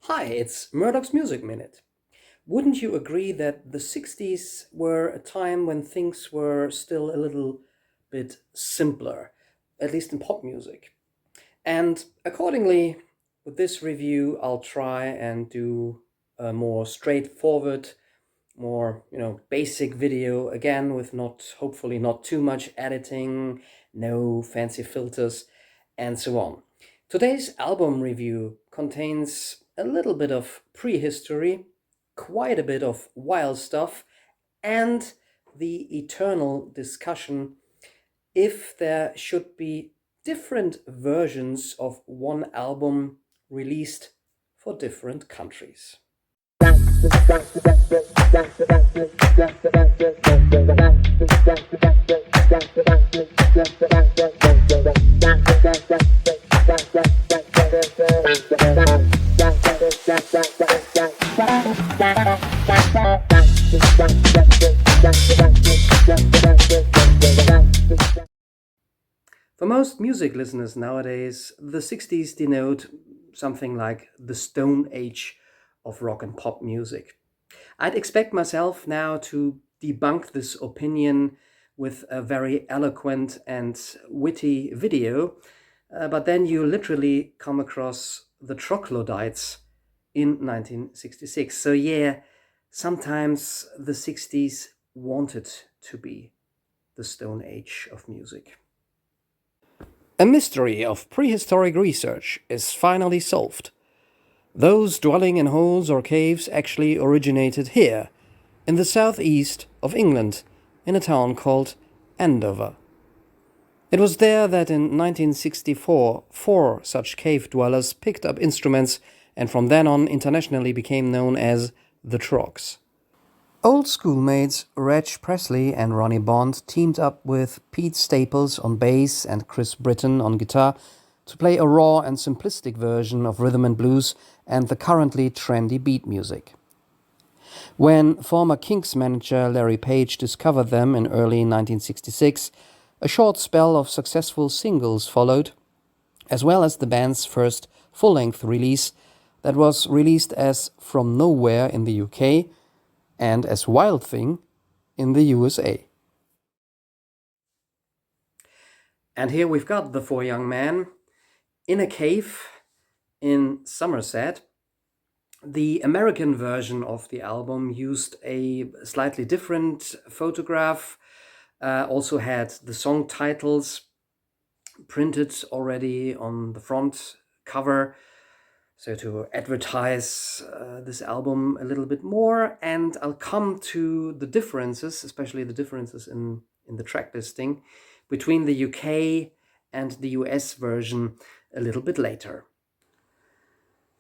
Hi, it's Murdock's Music Minute. Wouldn't you agree that the 60s were a time when things were still a little bit simpler, at least in pop music? And accordingly, with this review, I'll try and do a more straightforward, more, basic video again with hopefully not too much editing, no fancy filters, and so on. Today's album review contains a little bit of prehistory, quite a bit of wild stuff, and the eternal discussion if there should be different versions of one album released for different countries. For most music listeners nowadays, the 60s denote something like the Stone Age of rock and pop music. I'd expect myself now to debunk this opinion with a very eloquent and witty video, but then you literally come across the troglodytes in 1966. So, yeah, sometimes the 60s wanted to be the Stone Age of music. A mystery of prehistoric research is finally solved. Those dwelling in holes or caves actually originated here, in the southeast of England, in a town called Andover. It was there that in 1964 four such cave dwellers picked up instruments and from then on internationally became known as the Troggs. Old schoolmates Reg Presley and Ronnie Bond teamed up with Pete Staples on bass and Chris Britton on guitar to play a raw and simplistic version of rhythm and blues and the currently trendy beat music. When former Kinks manager Larry Page discovered them in early 1966, a short spell of successful singles followed, as well as the band's first full-length release that was released as From Nowhere in the UK and as Wild Thing in the USA. And here we've got the four young men in a cave in Somerset. The American version of the album used a slightly different photograph, also had the song titles printed already on the front cover, so to advertise this album a little bit more. And I'll come to the differences, especially the differences in the track listing, between the UK and the US version a little bit later.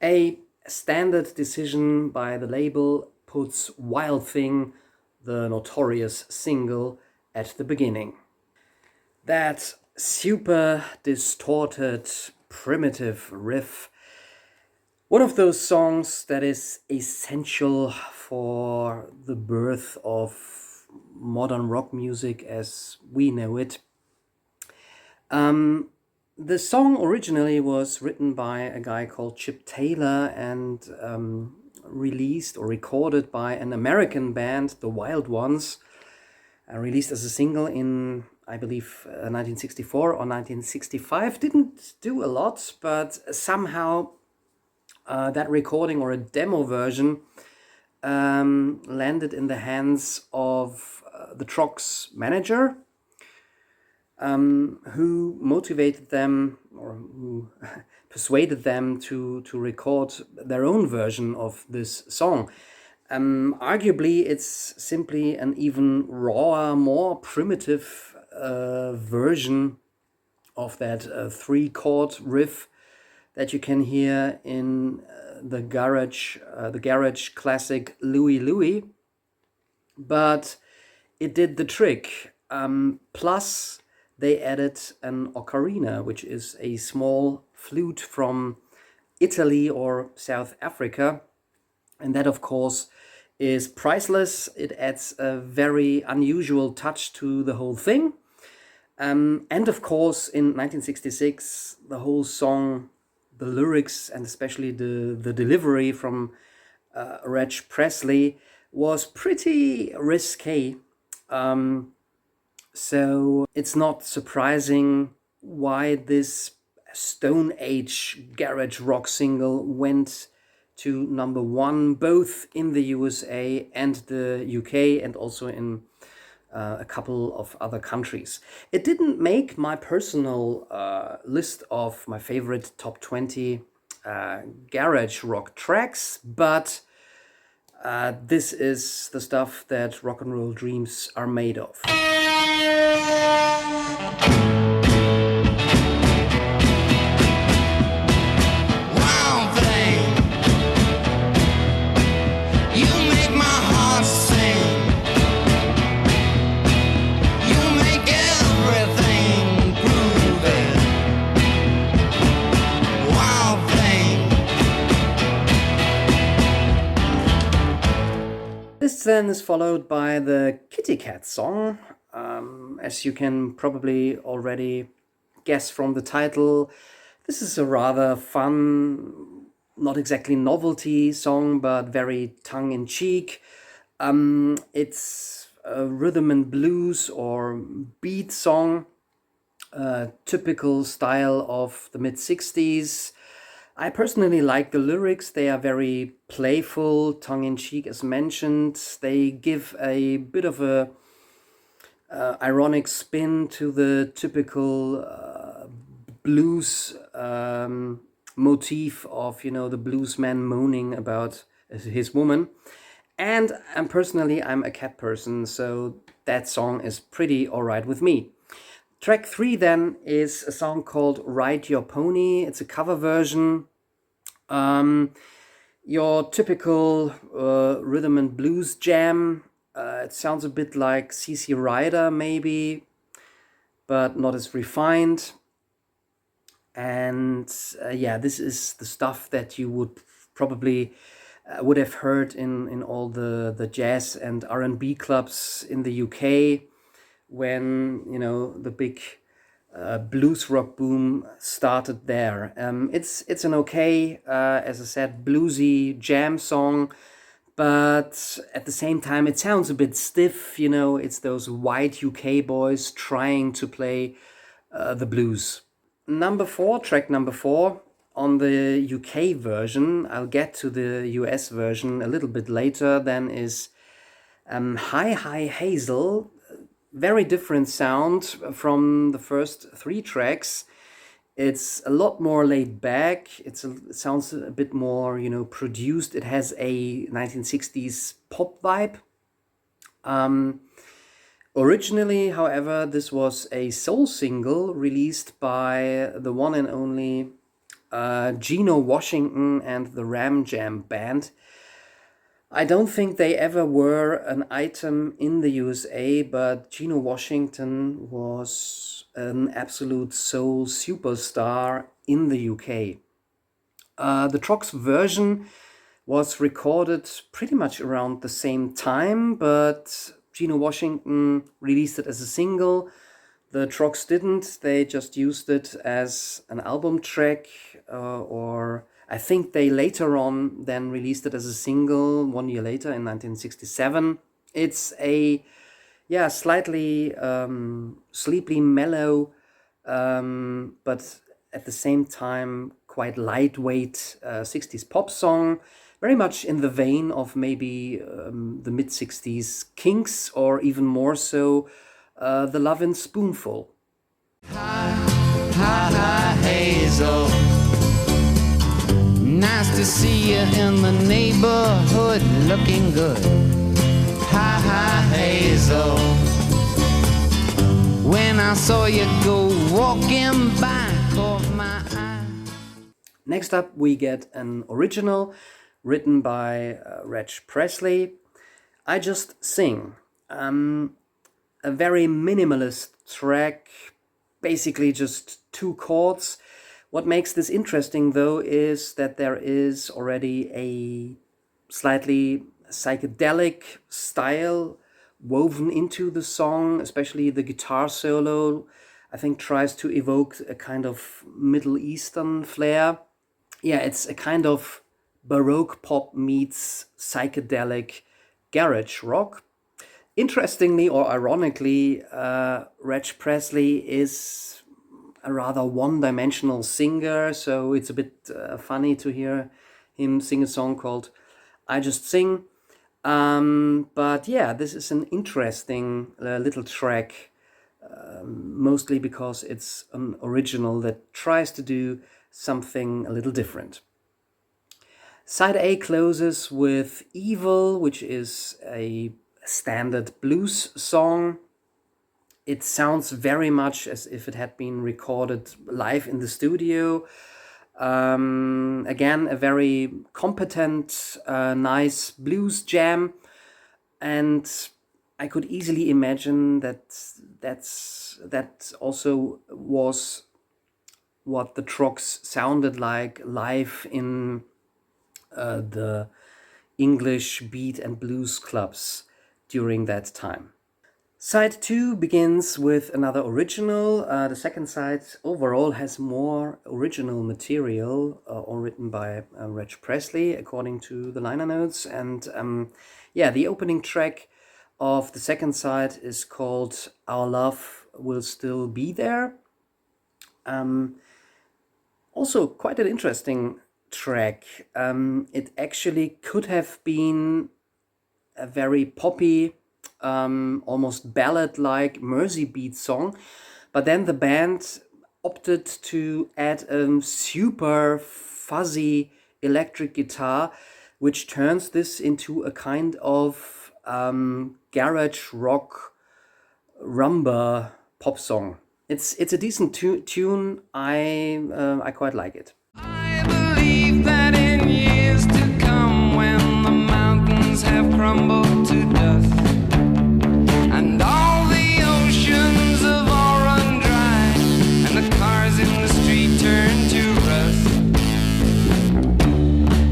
A standard decision by the label puts Wild Thing, the notorious single, at the beginning. That super distorted, primitive riff, one of those songs that is essential for the birth of modern rock music as we know it. The song originally was written by a guy called Chip Taylor and released or recorded by an American band, the Wild Ones, released as a single in, I believe, 1964 or 1965. Didn't do a lot, but somehow that recording or a demo version landed in the hands of the Troggs manager, who motivated them or who persuaded them to record their own version of this song. Arguably, it's simply an even rawer, more primitive version of that three-chord riff that you can hear in the garage classic Louie Louie. But it did the trick. Plus, they added an ocarina, which is a small flute from Italy or South Africa. And that, of course, is priceless. It adds a very unusual touch to the whole thing. And of course, in 1966, the whole song, the lyrics and especially the delivery from Reg Presley was pretty risque. So it's not surprising why this Stone Age garage rock single went to number one, both in the USA and the UK, and also in a couple of other countries. It didn't make my personal list of my favorite top 20 garage rock tracks, but this is the stuff that rock and roll dreams are made of. This then is followed by the Kitty Cat song. As you can probably already guess from the title, this is a rather fun, not exactly novelty song, but very tongue-in-cheek. It's a rhythm and blues or beat song, typical style of the mid-60s. I personally like the lyrics. They are very playful, tongue-in-cheek as mentioned. They give a bit of a ironic spin to the typical blues motif of, the bluesman moaning about his woman. And personally, I'm a cat person, so that song is pretty alright with me. Track 3 then is a song called Ride Your Pony. It's a cover version. Your typical rhythm and blues jam. It sounds a bit like CC Rider maybe, but not as refined. And this is the stuff that you would probably would have heard in all the jazz and R&B clubs in the UK when the big blues rock boom started there. It's an okay, as I said, bluesy jam song, but at the same time it sounds a bit stiff. It's those white UK boys trying to play the blues. Track number 4 on the UK version, I'll get to the US version a little bit later, then is Hi Hi Hazel. Very different sound from the first 3 tracks. It's a lot more laid back. It sounds a bit more, produced. It has a 1960s pop vibe. Originally, however, this was a soul single released by the one and only Geno Washington and the Ram Jam Band. I don't think they ever were an item in the USA, but Geno Washington was an absolute soul superstar in the UK. The Troggs version was recorded pretty much around the same time, but Geno Washington released it as a single. The Troggs didn't. They just used it as an album track, or I think they later on then released it as a single 1 year later in 1967. It's a slightly sleepy, mellow, but at the same time quite lightweight 60s pop song, very much in the vein of maybe the mid-60s Kinks, or even more so the Lovin' Spoonful. Hi, hi, hi, Hazel. Nice to see you in the neighborhood, looking good. Hi, hi, Hazel. When I saw you go walking by, caught my eye. Next up, we get an original written by Reg Presley. I Just Sing. A very minimalist track, basically just 2 chords. What makes this interesting, though, is that there is already a slightly psychedelic style woven into the song, especially the guitar solo, I think tries to evoke a kind of Middle Eastern flair. Yeah, it's a kind of Baroque pop meets psychedelic garage rock. Interestingly or ironically, Reg Presley is a rather one-dimensional singer, so it's a bit funny to hear him sing a song called "I Just Sing." But yeah, this is an interesting little track, mostly because it's an original that tries to do something a little different. Side A closes with Evil, which is a standard blues song. It sounds very much as if it had been recorded live in the studio. Again, a very competent, nice blues jam, and I could easily imagine that also was what the Troggs sounded like live in the English beat and blues clubs during that time. Side 2 begins with another original. The second side overall has more original material, all written by Reg Presley, according to the liner notes. And yeah, the opening track of the second side is called Our Love Will Still Be There. Also, quite an interesting track. It actually could have been a very poppy, almost ballad-like Mersey beat song, but then the band opted to add a super fuzzy electric guitar, which turns this into a kind of garage rock rumba pop song. It's a decent tune. I quite like it. I believe that in years to come, when the mountains have crumbled to dust and all the oceans have all run dry and the cars in the street turn to rust,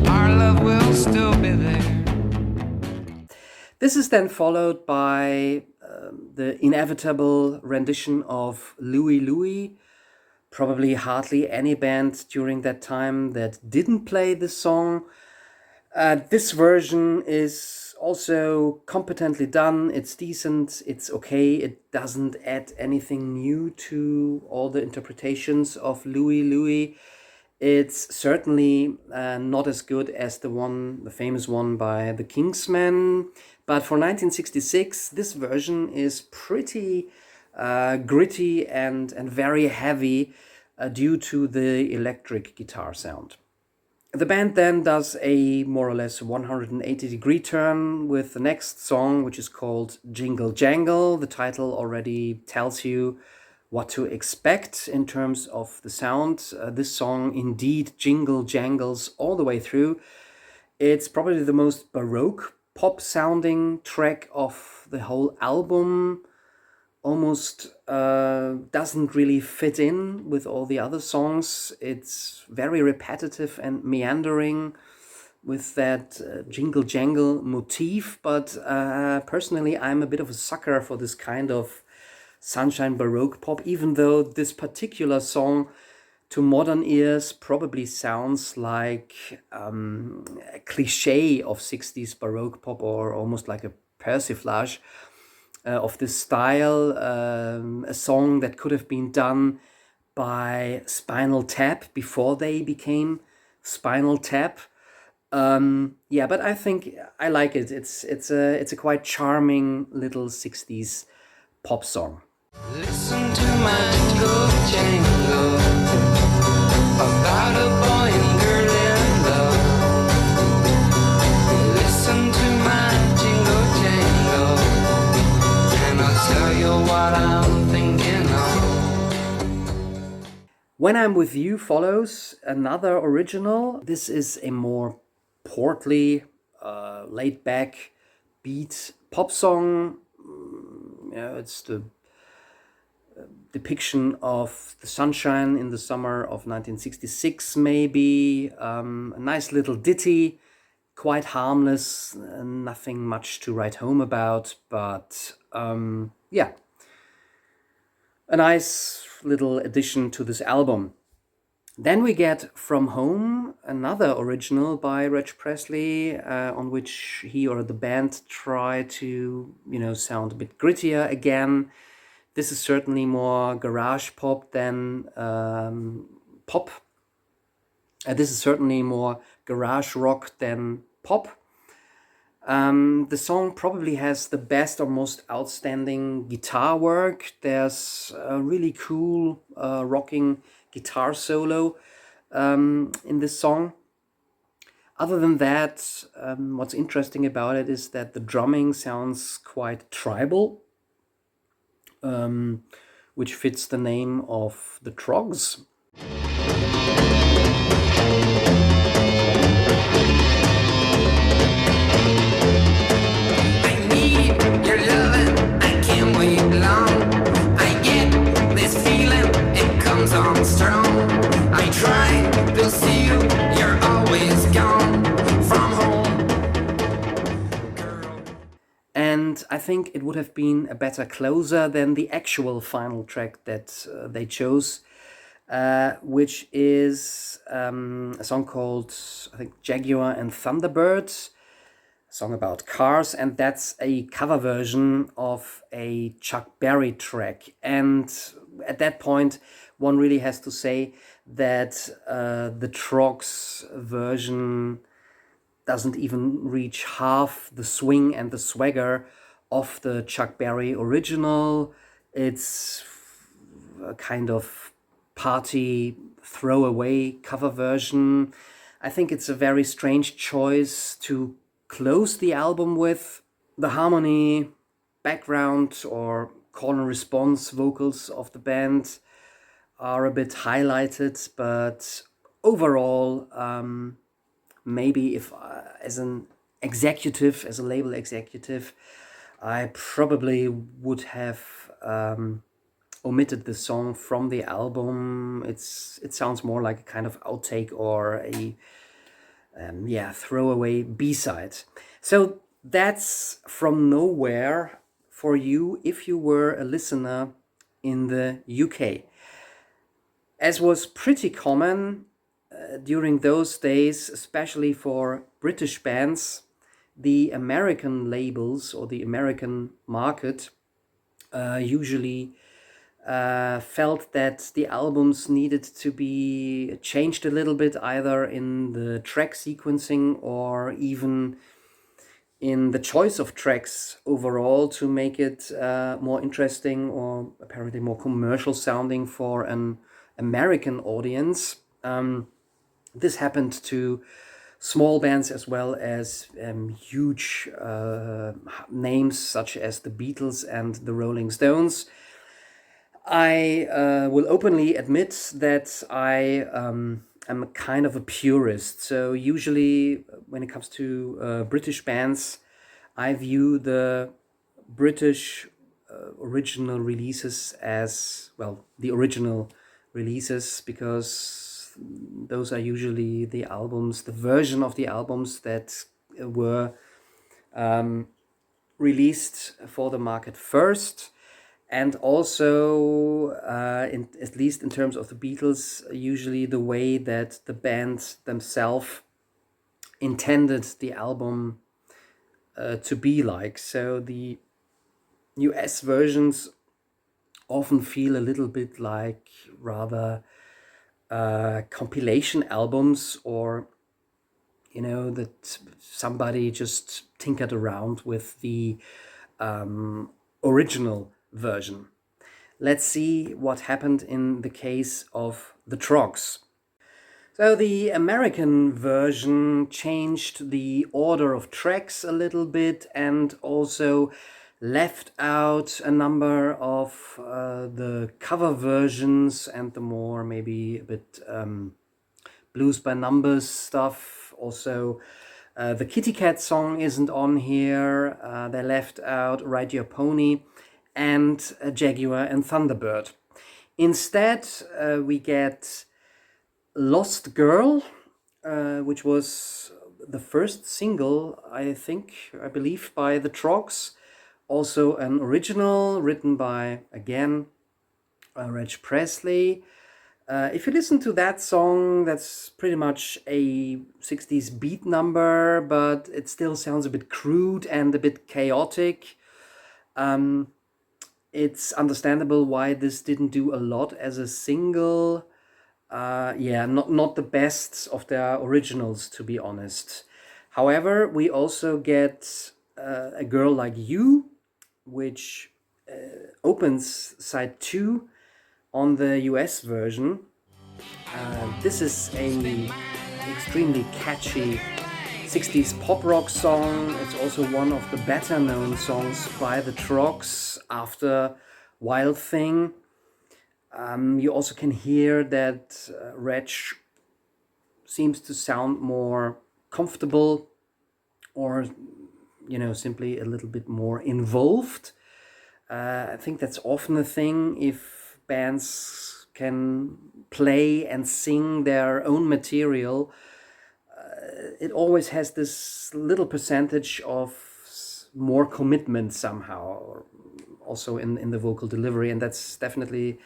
our love will still be there. This is then followed by the inevitable rendition of Louie Louie. Probably hardly any band during that time that didn't play this song. This version is also competently done. It's decent, it's okay. It doesn't add anything new to all the interpretations of Louie Louie. It's certainly not as good as the famous one by the Kingsmen. But for 1966, this version is pretty gritty and very heavy due to the electric guitar sound. The band then does a more or less 180-degree turn with the next song, which is called Jingle Jangle. The title already tells you what to expect in terms of the sound. This song indeed jingle jangles all the way through. It's probably the most Baroque pop sounding track of the whole album. Almost doesn't really fit in with all the other songs. It's very repetitive and meandering with that jingle jangle motif, but personally I'm a bit of a sucker for this kind of sunshine Baroque pop, even though this particular song to modern ears probably sounds like a cliche of 60s Baroque pop, or almost like a persiflage of this style, a song that could have been done by Spinal Tap before they became Spinal Tap. Yeah, but I think I like it. It's a quite charming little 60s pop song. Listen to my jingle jangle about a boy and girl in love. Listen to my jingle jangle and I'll tell you what I'm thinking of. When I'm With You follows another original. This is a more portly, laid-back beat pop song. Yeah, it's the depiction of the sunshine in the summer of 1966, maybe. A nice little ditty, quite harmless, nothing much to write home about, but yeah, a nice little addition to this album. Then we get From Home, another original by Reg Presley, on which he or the band try to, sound a bit grittier again. This is certainly more garage pop than pop. This is certainly more garage rock than pop. The song probably has the best or most outstanding guitar work. There's a really cool rocking guitar solo in this song. Other than that, what's interesting about it is that the drumming sounds quite tribal, which fits the name of the Troggs. I need your loving, I can't wait long. I get this feeling, it comes on strong. I try to see you, you're always gone from home, girl. And I think it would have been a better closer than the actual final track that they chose, which is a song called, I think, Jaguar and Thunderbird, a song about cars, and that's a cover version of a Chuck Berry track. And at that point, one really has to say that the Troggs version doesn't even reach half the swing and the swagger of the Chuck Berry original. It's a kind of party throwaway cover version. I think it's a very strange choice to close the album with. The harmony, background, or call and response vocals of the band are a bit highlighted, but overall, maybe if as an executive, as a label executive, I probably would have omitted the song from the album. It sounds more like a kind of outtake or a throwaway B-side. So that's From Nowhere for you if you were a listener in the UK. As was pretty common during those days, especially for British bands, the American labels or the American market usually felt that the albums needed to be changed a little bit, either in the track sequencing or even in the choice of tracks overall, to make it more interesting or apparently more commercial sounding for an American audience. This happened to small bands as well as huge names such as the Beatles and the Rolling Stones. I will openly admit that I am a kind of a purist. So usually when it comes to British bands, I view the British original releases as, well, the original releases, because those are usually the albums, the version of the albums that were released for the market first. And also, at least in terms of the Beatles, usually the way that the band themselves intended the album to be like. So the US versions often feel a little bit like rather compilation albums, or that somebody just tinkered around with the original version. Let's see what happened in the case of the Troggs. So the American version changed the order of tracks a little bit and also left out a number of the cover versions and the more maybe a bit blues by numbers stuff. Also, the Kitty Cat song isn't on here. They left out Ride Your Pony and Jaguar and Thunderbird. Instead, we get Lost Girl, which was the first single, I believe, by the Troggs. Also an original written by, again, Reg Presley. If you listen to that song, that's pretty much a 60s beat number, but it still sounds a bit crude and a bit chaotic. Um, it's understandable why this didn't do a lot as a single. Yeah, not the best of their originals, to be honest. However, we also get A Girl Like You, which opens side 2 on the US version. This is a extremely catchy 60s pop rock song. It's also one of the better known songs by the Troggs after Wild Thing. You also can hear that Reg seems to sound more comfortable, or simply a little bit more involved. I think that's often a thing if bands can play and sing their own material. It always has this little percentage of more commitment somehow, also in the vocal delivery, and that's definitely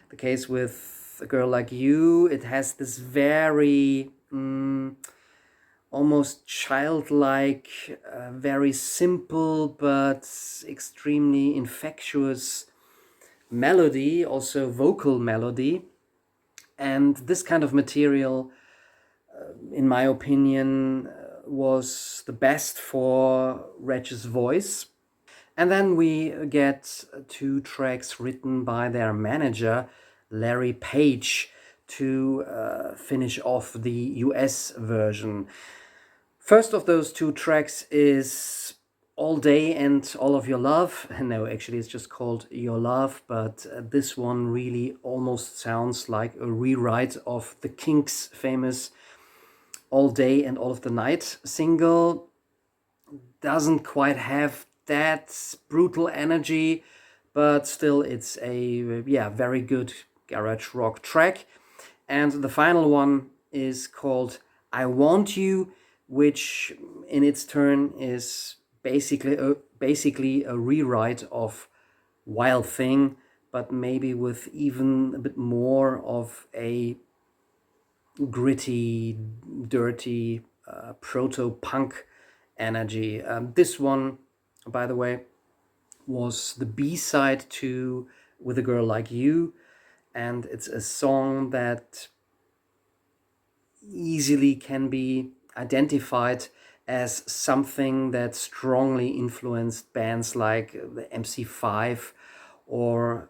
the case with A Girl Like You. It has this very almost childlike, very simple but extremely infectious melody, also vocal melody. And this kind of material, in my opinion, was the best for Reg's voice. And then we get 2 tracks written by their manager, Larry Page, to finish off the US version. First of those 2 tracks is All Day and All of Your Love. No, actually it's just called Your Love, but this one really almost sounds like a rewrite of the Kinks' famous All Day and All of the Night single. Doesn't quite have that brutal energy, but still it's a very good garage rock track. And the final one is called I Want You, which in its turn is basically a rewrite of Wild Thing, but maybe with even a bit more of a gritty, dirty proto-punk energy. This one, by the way, was the B-side to With a Girl Like You, and it's a song that easily can be identified as something that strongly influenced bands like the MC5, or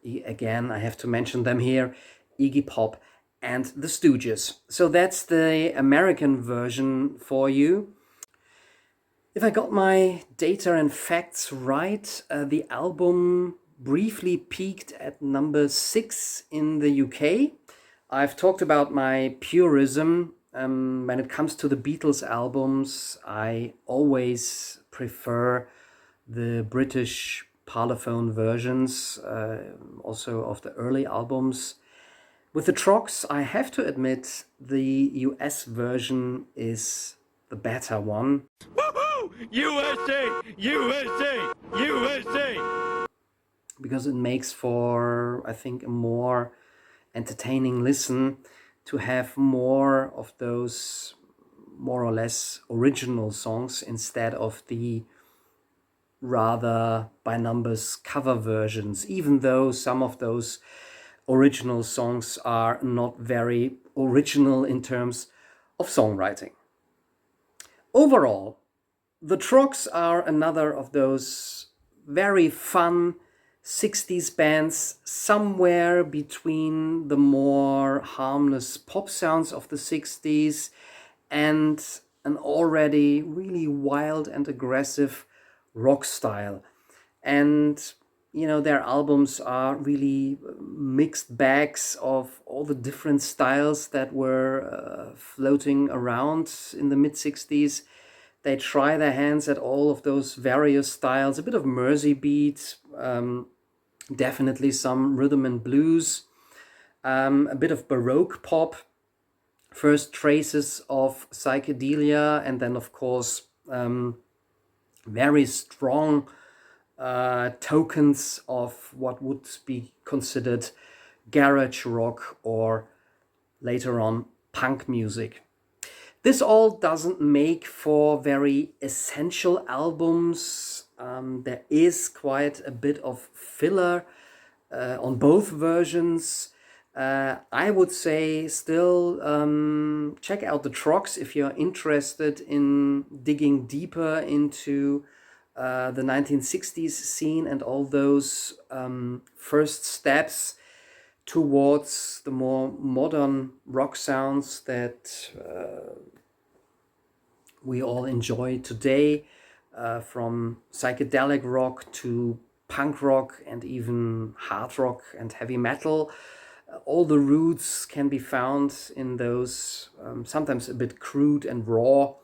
again, I have to mention them here, Iggy Pop and the Stooges. So that's the American version for you. If I got my data and facts right, the album briefly peaked at number 6 in the UK. I've talked about my purism. When it comes to the Beatles albums, I always prefer the British Parlophone versions, also of the early albums. With the Troggs, I have to admit the US version is the better one. Woohoo! USA! USA! USA! Because it makes for, I think, a more entertaining listen to have more of those more or less original songs instead of the rather by numbers cover versions, even though some of those original songs are not very original in terms of songwriting. Overall, the Troggs are another of those very fun 60s bands, somewhere between the more harmless pop sounds of the 60s and an already really wild and aggressive rock style. And their albums are really mixed bags of all the different styles that were floating around in the mid-60s. They try their hands at all of those various styles, a bit of Mersey beat, definitely some rhythm and blues, a bit of Baroque pop, first traces of psychedelia, and then of course very strong tokens of what would be considered garage rock, or later on punk music. This all doesn't make for very essential albums. There is quite a bit of filler on both versions. I would say still check out the Troggs if you're interested in digging deeper into the 1960s scene and all those first steps towards the more modern rock sounds that we all enjoy today, from psychedelic rock to punk rock and even hard rock and heavy metal. All the roots can be found in those sometimes a bit crude and raw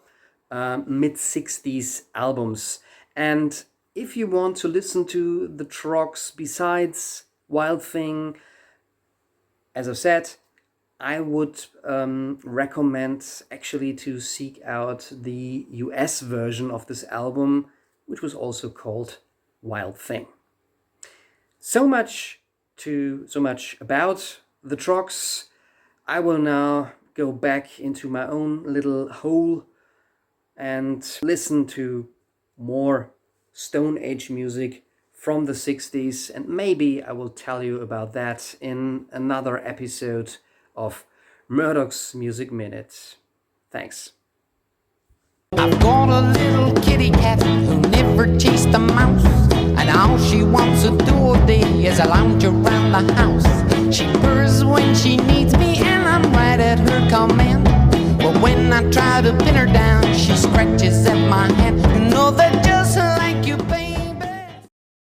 mid-60s albums. And if you want to listen to the Troggs besides Wild Thing, as I said, I would recommend actually to seek out the US version of this album, which was also called Wild Thing. So much about the Troggs. I will now go back into my own little hole and listen to more Stone Age music from the 60s, and maybe I will tell you about that in another episode of Murdock's Music Minute. Thanks. I've got a little kitty cat who never chased a mouse, and all she wants to do all day is a lounge around the house. She purrs when she needs me, and I'm right at her command. But when I try to pin her down, she's